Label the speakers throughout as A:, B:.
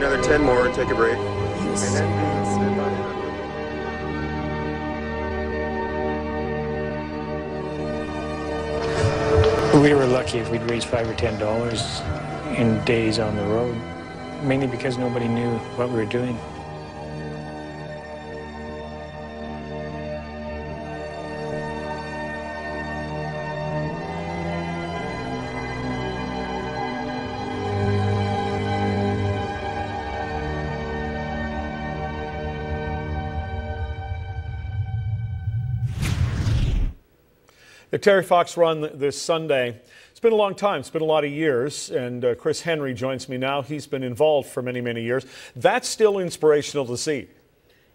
A: another 10 more, take a break. And then
B: we were lucky if we'd raise $5 or $10 in days on the road, mainly because nobody knew what we were doing.
C: The Terry Fox Run this Sunday. It's been a long time. It's been a lot of years. And Chris Henry joins me now. He's been involved for many, many years. That's still inspirational to see.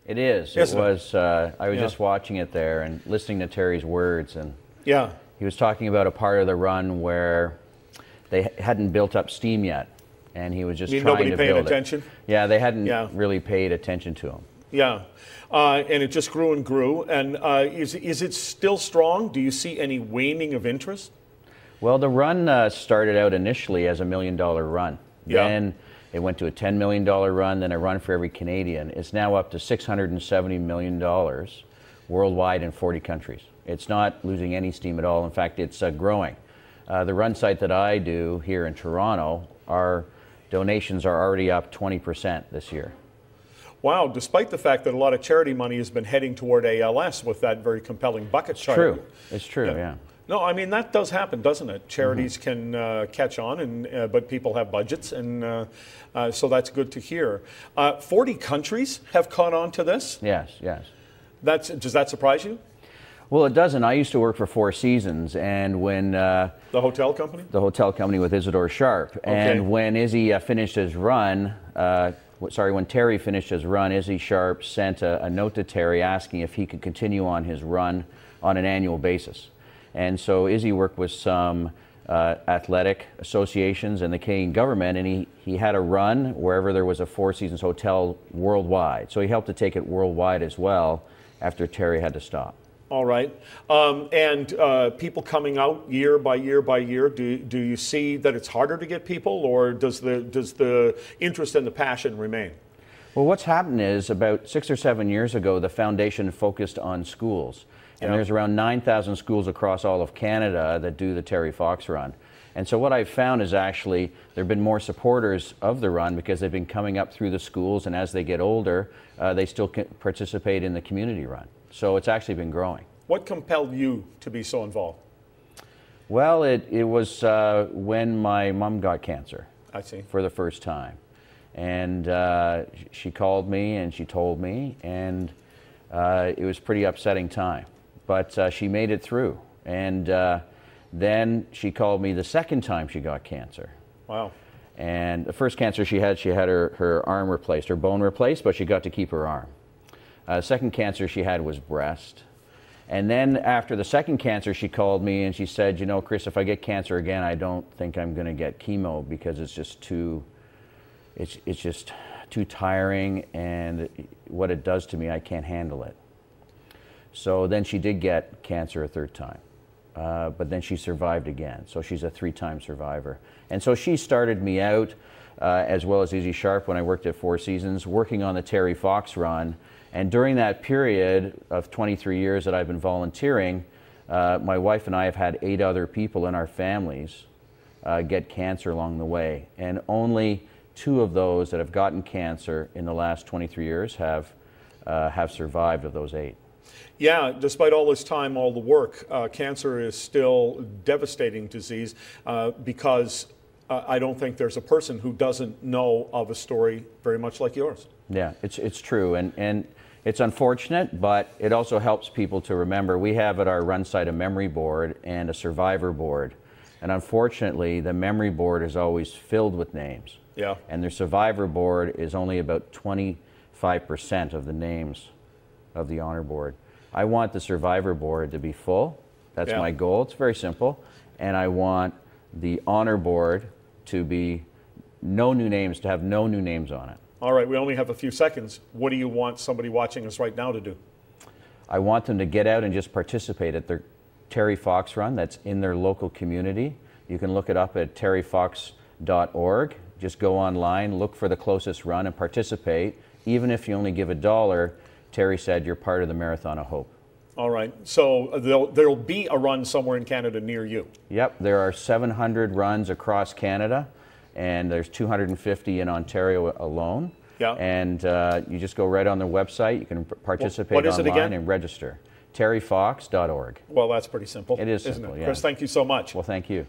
D: It is. It was. I was just watching it there and listening to Terry's words. And he was talking about a part of the run where they hadn't built up steam yet. And he was just trying to build
C: attention?
D: Yeah, they hadn't really paid attention to him.
C: Yeah. And it just grew and grew. And is it still strong? Do you see any waning of interest?
D: Well, the run started out initially as $1 million run. Then it went to a $10 million run, then a run for every Canadian. It's now up to $670 million worldwide in 40 countries. It's not losing any steam at all. In fact, it's growing. The run site that I do here in Toronto, our donations are already up 20% this year.
C: Wow, despite the fact that a lot of charity money has been heading toward ALS with that very compelling bucket chart.
D: It's true, yeah.
C: No, I mean, that does happen, doesn't it? Charities can catch on, and but people have budgets, and so that's good to hear. 40 countries have caught on to this?
D: Yes.
C: Does that surprise you?
D: Well, it doesn't. I used to work for Four Seasons, and when...
C: the hotel company?
D: The hotel company with Isidore Sharp. And when Izzy finished his run... when Terry finished his run, Izzy Sharp sent a note to Terry asking if he could continue on his run on an annual basis. And so Izzy worked with some athletic associations and the Canadian government, and he had a run wherever there was a Four Seasons hotel worldwide. So he helped to take it worldwide as well after Terry had to stop.
C: All right. And people coming out year by year by year, do you see that it's harder to get people, or does the interest and the passion remain?
D: Well, what's happened is about 6 or 7 years ago, the foundation focused on schools. And there's around 9,000 schools across all of Canada that do the Terry Fox Run. And so what I've found is actually there have been more supporters of the run because they've been coming up through the schools, and as they get older, they still can participate in the community run. So it's actually been growing.
C: What compelled you to be so involved?
D: Well, it was when my mom got cancer.
C: I see.
D: For the first time. And she called me and she told me, and it was a pretty upsetting time. But she made it through. And then she called me the second time she got cancer.
C: Wow.
D: And the first cancer she had her arm replaced, her bone replaced, but she got to keep her arm. Second cancer she had was breast. And then after the second cancer, she called me and she said, you know, Chris, if I get cancer again, I don't think I'm going to get chemo because it's just too tiring, and what it does to me, I can't handle it. So then she did get cancer a third time, but then she survived again. So she's a 3-time survivor. And so she started me out, as well as Izzy Sharp when I worked at Four Seasons, working on the Terry Fox Run. And during that period of 23 years that I've been volunteering, my wife and I have had 8 other people in our families get cancer along the way. And only 2 of those that have gotten cancer in the last 23 years have survived of those 8.
C: Yeah, despite all this time, all the work, cancer is still a devastating disease because I don't think there's a person who doesn't know of a story very much like yours.
D: Yeah, it's true, and it's unfortunate, but it also helps people to remember. We have at our run site a memory board and a survivor board, and unfortunately the memory board is always filled with names.
C: Yeah.
D: And the survivor board is only about 25% of the names of the honor board. I want the survivor board to be full. That's my goal. It's very simple. And I want the honor board to be no new names, to have no new names on it.
C: All right, we only have a few seconds. What do you want somebody watching us right now to do?
D: I want them to get out and just participate at their Terry Fox Run that's in their local community. You can look it up at terryfox.org. Just go online, look for the closest run, and participate. Even if you only give $1, Terry said you're part of the Marathon of Hope.
C: All right. So there'll be a run somewhere in Canada near you.
D: Yep, there are 700 runs across Canada, and there's 250 in Ontario alone.
C: Yeah.
D: And you just go right on their website. You can participate
C: what is it
D: online
C: again?
D: and register. terryfox.org.
C: Well, that's pretty simple.
D: It is
C: isn't
D: simple,
C: it?
D: yeah.
C: Chris, thank you so much.
D: Well, thank you.